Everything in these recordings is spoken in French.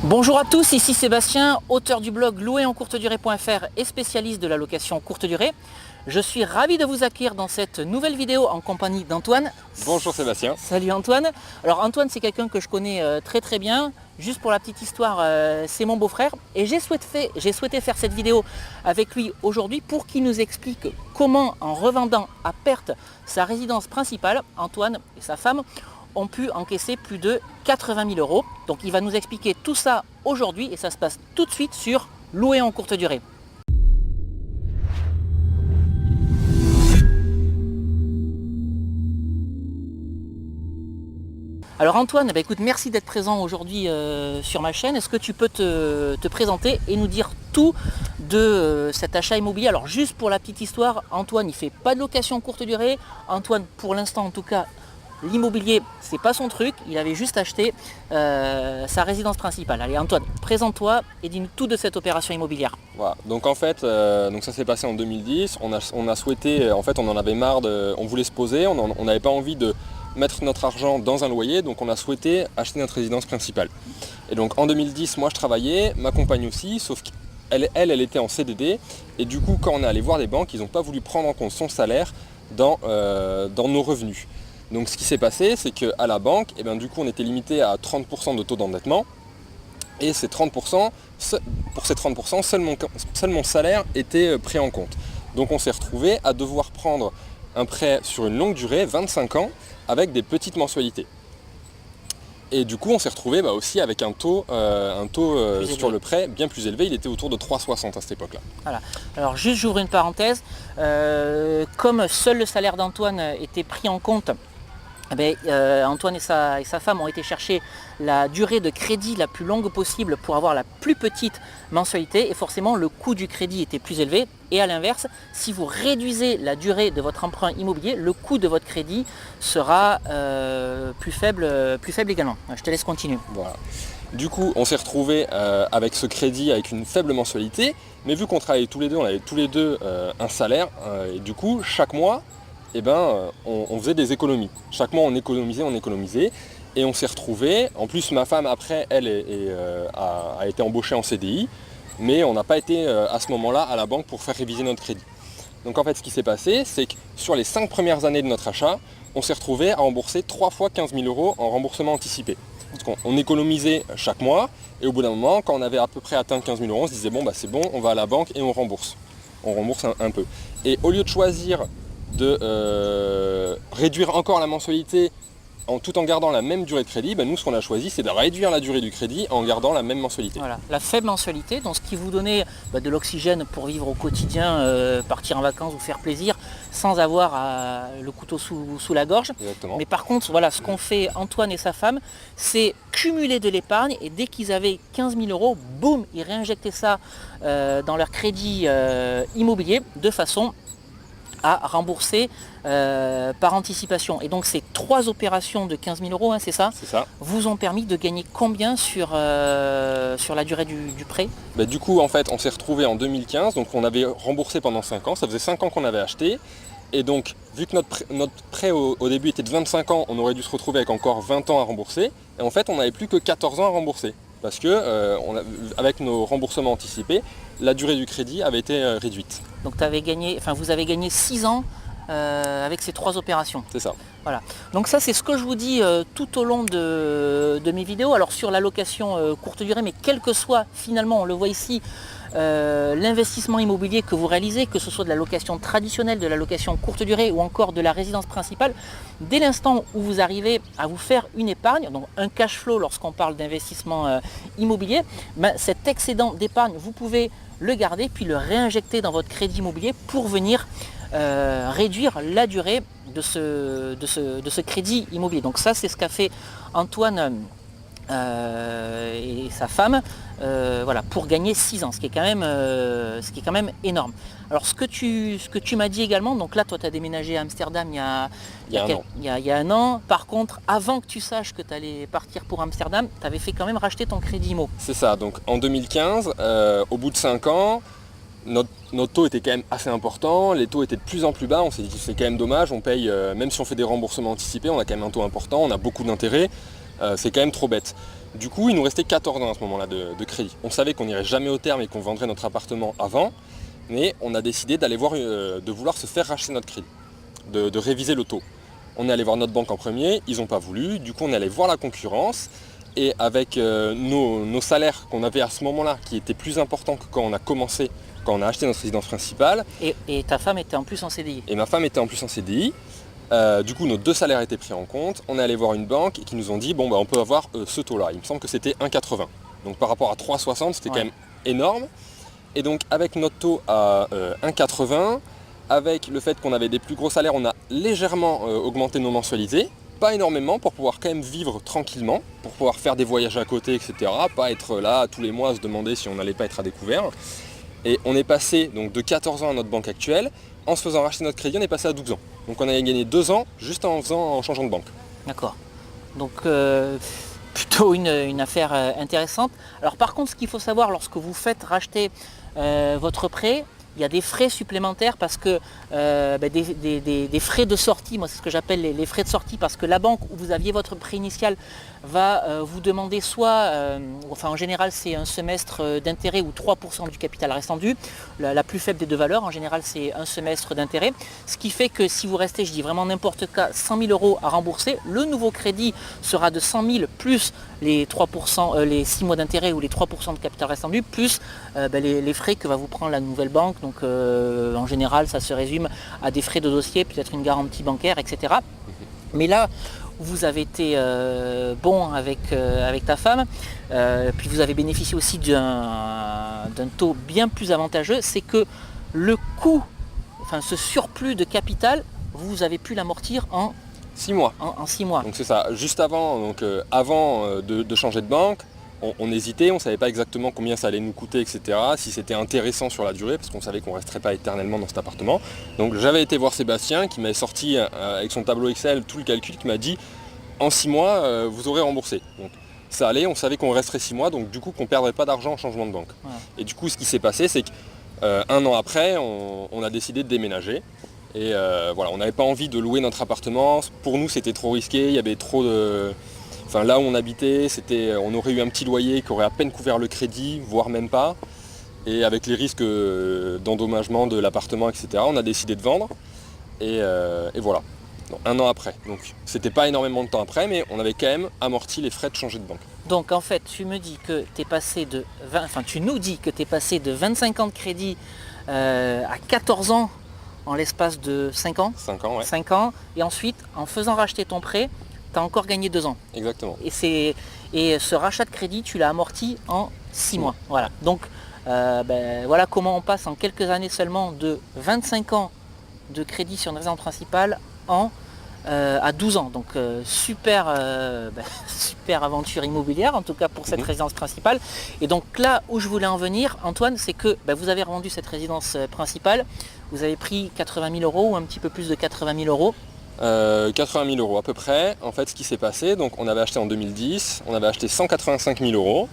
Bonjour à tous, ici Sébastien, auteur du blog louerencourtedurée.fr et spécialiste de la location courte durée. Je suis ravi de vous accueillir dans cette nouvelle vidéo en compagnie d'Antoine. Bonjour Sébastien. Salut Antoine. Alors Antoine, c'est quelqu'un que je connais très bien. Juste pour la petite histoire, c'est mon beau-frère et j'ai souhaité faire cette vidéo avec lui aujourd'hui pour qu'il nous explique comment, en revendant à perte sa résidence principale, Antoine et sa femme ont pu encaisser plus de 80 000 euros. Donc il va nous expliquer tout ça aujourd'hui et ça se passe tout de suite sur Louer en courte durée. Alors Antoine, écoute, merci d'être présent aujourd'hui sur ma chaîne. Est-ce que tu peux te présenter et nous dire tout de cet achat immobilier? Alors juste pour la petite histoire, Antoine il fait pas de location courte durée. Antoine, pour l'instant en tout cas, l'immobilier, c'est pas son truc, il avait juste acheté sa résidence principale. Allez Antoine, présente-toi et dis-nous tout de cette opération immobilière. Voilà. Donc en fait, donc ça s'est passé en 2010. On a souhaité, en fait, on en avait marre, on voulait se poser, on n'avait pas envie de mettre notre argent dans un loyer, donc on a souhaité acheter notre résidence principale. Et donc en 2010, moi je travaillais, ma compagne aussi, sauf qu'elle elle était en CDD, et du coup quand on est allé voir les banques, ils n'ont pas voulu prendre en compte son salaire dans nos revenus. Donc ce qui s'est passé, c'est qu'à la banque, et bien, du coup on était limité à 30% de taux d'endettement. Et ces 30%, pour ces 30%, seul mon salaire était pris en compte. Donc on s'est retrouvé à devoir prendre un prêt sur une longue durée, 25 ans, avec des petites mensualités. Et du coup on s'est retrouvé aussi avec un taux sur le prêt bien plus élevé, il était autour de 3,60 à cette époque-là. Voilà. Alors juste j'ouvre une parenthèse, comme seul le salaire d'Antoine était pris en compte, Antoine et sa femme ont été chercher la durée de crédit la plus longue possible pour avoir la plus petite mensualité et forcément le coût du crédit était plus élevé. Et à l'inverse, si vous réduisez la durée de votre emprunt immobilier, le coût de votre crédit sera plus faible également. Je te laisse continuer. Voilà. Du coup, on s'est retrouvé avec ce crédit avec une faible mensualité, mais vu qu'on travaillait tous les deux, on avait tous les deux un salaire, et du coup, chaque mois, on faisait des économies. Chaque mois on économisait et on s'est retrouvé. En plus ma femme après elle a été embauchée en CDI, mais on n'a pas été à ce moment-là à la banque pour faire réviser notre crédit. Donc en fait ce qui s'est passé, c'est que sur les 5 premières années de notre achat, on s'est retrouvé à rembourser 3 fois 15 000 euros en remboursement anticipé. Parce qu'on économisait chaque mois et au bout d'un moment, quand on avait à peu près atteint 15 000 euros, on se disait bon c'est bon, on va à la banque et on rembourse. On rembourse un peu. Et au lieu de choisir de réduire encore la mensualité tout en gardant la même durée de crédit, nous ce qu'on a choisi c'est de réduire la durée du crédit en gardant la même mensualité. Voilà, la faible mensualité, donc ce qui vous donnait de l'oxygène pour vivre au quotidien, partir en vacances, vous faire plaisir sans avoir le couteau sous la gorge. Exactement. Mais par contre, voilà, ce qu'ont fait Antoine et sa femme, c'est cumuler de l'épargne et dès qu'ils avaient 15 000 euros, boum, ils réinjectaient ça dans leur crédit immobilier de façon à rembourser par anticipation. Et donc ces 3 opérations de 15 000 euros, c'est ça? C'est ça. Vous ont permis de gagner combien sur la durée du prêt? Du coup en fait on s'est retrouvé en 2015, donc on avait remboursé pendant 5 ans, ça faisait 5 ans qu'on avait acheté. Et donc vu que notre prêt au début était de 25 ans, on aurait dû se retrouver avec encore 20 ans à rembourser. Et en fait on n'avait plus que 14 ans à rembourser. Parce que avec nos remboursements anticipés, la durée du crédit avait été réduite. Donc vous avez gagné 6 ans avec ces 3 opérations. C'est ça. Voilà. Donc ça c'est ce que je vous dis tout au long de mes vidéos. Alors sur la location courte durée, mais quel que soit finalement, on le voit ici, l'investissement immobilier que vous réalisez, que ce soit de la location traditionnelle, de la location courte durée ou encore de la résidence principale, dès l'instant où vous arrivez à vous faire une épargne, donc un cash flow lorsqu'on parle d'investissement immobilier, cet excédent d'épargne, vous pouvez le garder puis le réinjecter dans votre crédit immobilier pour venir réduire la durée de ce crédit immobilier. Donc ça c'est ce qu'a fait Antoine et sa femme voilà, pour gagner 6 ans, ce qui est quand même énorme. Alors ce que tu m'as dit également, donc là toi tu as déménagé à Amsterdam il y a un an. Par contre, avant que tu saches que tu allais partir pour Amsterdam, tu avais fait quand même racheter ton crédit immo. C'est ça, donc en 2015, au bout de 5 ans, notre taux était quand même assez important, les taux étaient de plus en plus bas, on s'est dit c'est quand même dommage, on paye, même si on fait des remboursements anticipés, on a quand même un taux important, on a beaucoup d'intérêts. c'est quand même trop bête. Du coup, il nous restait 14 ans à ce moment-là de crédit. On savait qu'on n'irait jamais au terme et qu'on vendrait notre appartement avant, mais on a décidé d'aller voir, de vouloir se faire racheter notre crédit, de réviser le taux. On est allé voir notre banque en premier, ils n'ont pas voulu, du coup on est allé voir la concurrence, et avec nos salaires qu'on avait à ce moment-là, qui étaient plus importants que quand on a commencé, quand on a acheté notre résidence principale. Et ta femme était en plus en CDI. Et ma femme était en plus en CDI. Du coup, nos 2 salaires étaient pris en compte. On est allé voir une banque qui nous ont dit, bon, bah, on peut avoir ce taux-là. Il me semble que c'était 1,80. Donc par rapport à 3,60, c'était quand même énorme. Et donc avec notre taux à 1,80, avec le fait qu'on avait des plus gros salaires, on a légèrement augmenté nos mensualités. Pas énormément, pour pouvoir quand même vivre tranquillement, pour pouvoir faire des voyages à côté, etc. Pas être là tous les mois à se demander si on n'allait pas être à découvert. Et on est passé donc de 14 ans à notre banque actuelle. En se faisant racheter notre crédit, on est passé à 12 ans. Donc on a gagné 2 ans juste en changeant de banque. D'accord. Donc plutôt une affaire intéressante. Alors par contre, ce qu'il faut savoir lorsque vous faites racheter votre prêt, il y a des frais supplémentaires parce que des frais de sortie, moi c'est ce que j'appelle les frais de sortie, parce que la banque où vous aviez votre prêt initial va vous demander soit, enfin en général c'est un semestre d'intérêt ou 3% du capital restant dû, la plus faible des deux valeurs, en général c'est un semestre d'intérêt, ce qui fait que si vous restez, je dis vraiment n'importe quoi, 100 000 € à rembourser, le nouveau crédit sera de 100 000 plus les 3%, les 6 mois d'intérêt ou les 3% de capital restant dû, plus les frais que va vous prendre la nouvelle banque. Donc en général ça se résume à des frais de dossier, peut-être une garantie bancaire, etc. Mais là, vous avez été bon avec ta femme, puis vous avez bénéficié aussi d'un taux bien plus avantageux, c'est que le coût, enfin ce surplus de capital, vous avez pu l'amortir en 6 mois. En 6 mois. Donc c'est ça, juste avant, donc, avant de changer de banque, on hésitait, on ne savait pas exactement combien ça allait nous coûter, etc. Si c'était intéressant sur la durée, parce qu'on savait qu'on ne resterait pas éternellement dans cet appartement. Donc j'avais été voir Sébastien qui m'avait sorti avec son tableau Excel tout le calcul, qui m'a dit en 6 mois vous aurez remboursé. Donc ça allait, on savait qu'on resterait 6 mois, donc du coup qu'on ne perdrait pas d'argent en changement de banque. Ouais. Et du coup ce qui s'est passé, c'est qu'un an après, on a décidé de déménager. Et voilà, on n'avait pas envie de louer notre appartement. Pour nous c'était trop risqué, il y avait trop de... Enfin, là où on habitait, on aurait eu un petit loyer qui aurait à peine couvert le crédit, voire même pas. Et avec les risques d'endommagement de l'appartement, etc., on a décidé de vendre. Et voilà, donc, un an après. Donc c'était pas énormément de temps après, mais on avait quand même amorti les frais de changer de banque. Donc en fait, tu me dis que tu es passé de 20, enfin tu nous dis que tu es passé de 25 ans de crédit à 14 ans en l'espace de 5 ans. 5 ans, ouais. 5 ans. Et ensuite, en faisant racheter ton prêt, tu as encore gagné 2 ans. Exactement. Et ce rachat de crédit, tu l'as amorti en 6 mois. Voilà. Donc voilà comment on passe en quelques années seulement de 25 ans de crédit sur une résidence principale à 12 ans. Donc super aventure immobilière, en tout cas pour cette résidence principale. Et donc là où je voulais en venir, Antoine, c'est que vous avez revendu cette résidence principale. Vous avez pris 80 000 € ou un petit peu plus de 80 000 €. 80 000 € à peu près. En fait, ce qui s'est passé, donc on avait acheté en 2010, on avait acheté 185 000 €.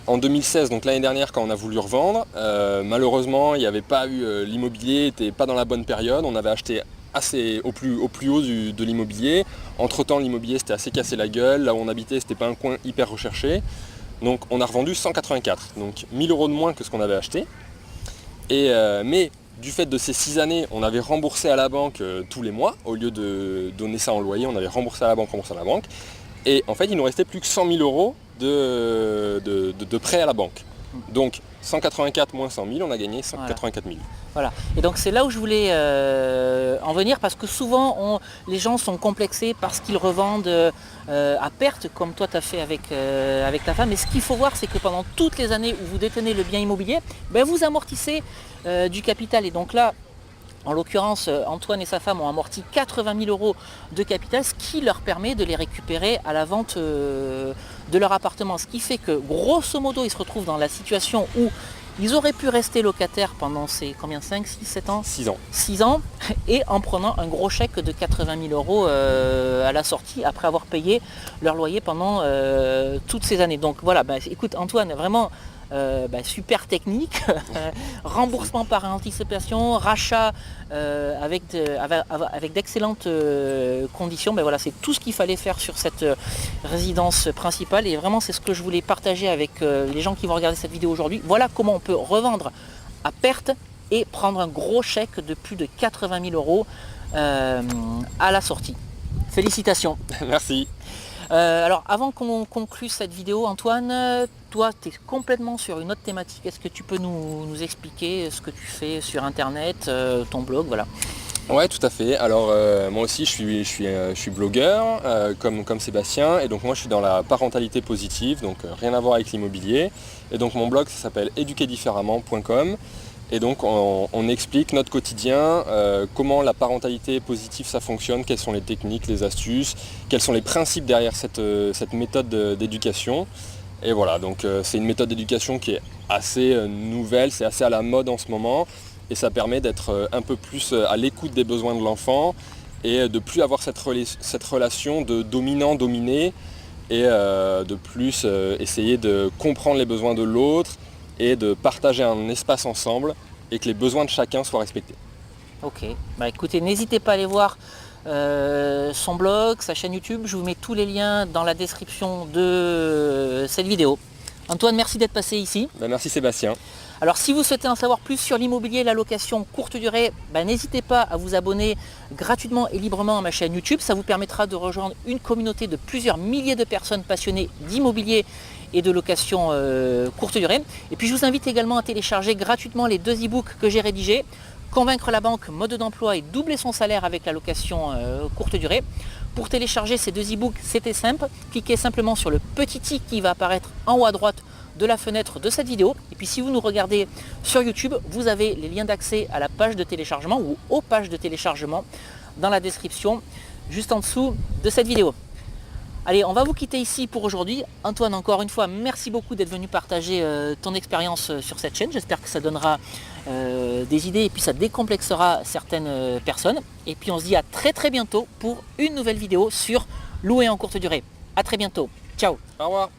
En 2016, donc l'année dernière, quand on a voulu revendre, malheureusement, il n'y avait pas eu l'immobilier n'était pas dans la bonne période. On avait acheté assez au plus haut de l'immobilier. Entre-temps, l'immobilier s'était assez cassé la gueule. Là où on habitait, c'était pas un coin hyper recherché. Donc on a revendu 184, donc 1000 € de moins que ce qu'on avait acheté. Mais du fait de ces 6 années, on avait remboursé à la banque tous les mois. Au lieu de donner ça en loyer, on avait remboursé à la banque, Et en fait, il nous restait plus que 100 000 € de prêt à la banque. Donc 184 moins 100 000, on a gagné 184 000. Voilà. Et donc c'est là où je voulais en venir, parce que souvent les gens sont complexés parce qu'ils revendent à perte, comme toi tu as fait avec ta femme. Et ce qu'il faut voir, c'est que pendant toutes les années où vous détenez le bien immobilier, vous amortissez du capital. Et donc là, en l'occurrence, Antoine et sa femme ont amorti 80 000 € de capital, ce qui leur permet de les récupérer à la vente de leur appartement. Ce qui fait que, grosso modo, ils se retrouvent dans la situation où ils auraient pu rester locataires pendant ces 5, 6, 7 ans 6 ans. 6 ans, et en prenant un gros chèque de 80 000 € à la sortie, après avoir payé leur loyer pendant toutes ces années. Donc voilà, écoute Antoine, vraiment super technique, remboursement par anticipation, rachat avec d'excellentes conditions. Voilà, c'est tout ce qu'il fallait faire sur cette résidence principale et vraiment c'est ce que je voulais partager avec les gens qui vont regarder cette vidéo aujourd'hui. Voilà comment on peut revendre à perte et prendre un gros chèque de plus de 80 000 euros à la sortie. Félicitations. Merci. Alors avant qu'on conclue cette vidéo, Antoine, toi tu es complètement sur une autre thématique. Est-ce que tu peux nous expliquer ce que tu fais sur internet, ton blog, voilà. Ouais, tout à fait. Alors moi aussi je suis blogueur comme Sébastien, et donc moi je suis dans la parentalité positive, donc rien à voir avec l'immobilier. Et donc mon blog ça s'appelle éduquerdifféremment.com. Et donc on explique notre quotidien, comment la parentalité positive ça fonctionne, quelles sont les techniques, les astuces, quels sont les principes derrière cette méthode d'éducation. Et voilà, donc c'est une méthode d'éducation qui est assez nouvelle, c'est assez à la mode en ce moment, et ça permet d'être un peu plus à l'écoute des besoins de l'enfant et de plus avoir cette relation de dominant-dominé, et de plus essayer de comprendre les besoins de l'autre et de partager un espace ensemble et que les besoins de chacun soient respectés. Ok, écoutez, n'hésitez pas à aller voir son blog, sa chaîne YouTube, je vous mets tous les liens dans la description de cette vidéo. Antoine, merci d'être passé ici. Merci Sébastien. Alors si vous souhaitez en savoir plus sur l'immobilier et la location courte durée, n'hésitez pas à vous abonner gratuitement et librement à ma chaîne YouTube. Ça vous permettra de rejoindre une communauté de plusieurs milliers de personnes passionnées d'immobilier et de location courte durée. Et puis je vous invite également à télécharger gratuitement les 2 e-books que j'ai rédigés. Convaincre la banque, mode d'emploi et doubler son salaire avec la location courte durée. Pour télécharger ces 2 e-books, c'était simple. Cliquez simplement sur le petit i qui va apparaître en haut à droite de la fenêtre de cette vidéo. Et puis si vous nous regardez sur YouTube, vous avez les liens d'accès à la page de téléchargement ou aux pages de téléchargement dans la description juste en dessous de cette vidéo. Allez, on va vous quitter ici pour aujourd'hui. Antoine, encore une fois, merci beaucoup d'être venu partager ton expérience sur cette chaîne. J'espère que ça donnera des idées et puis ça décomplexera certaines personnes. Et puis on se dit à très très bientôt pour une nouvelle vidéo sur louer en courte durée. À très bientôt. Ciao. Au revoir.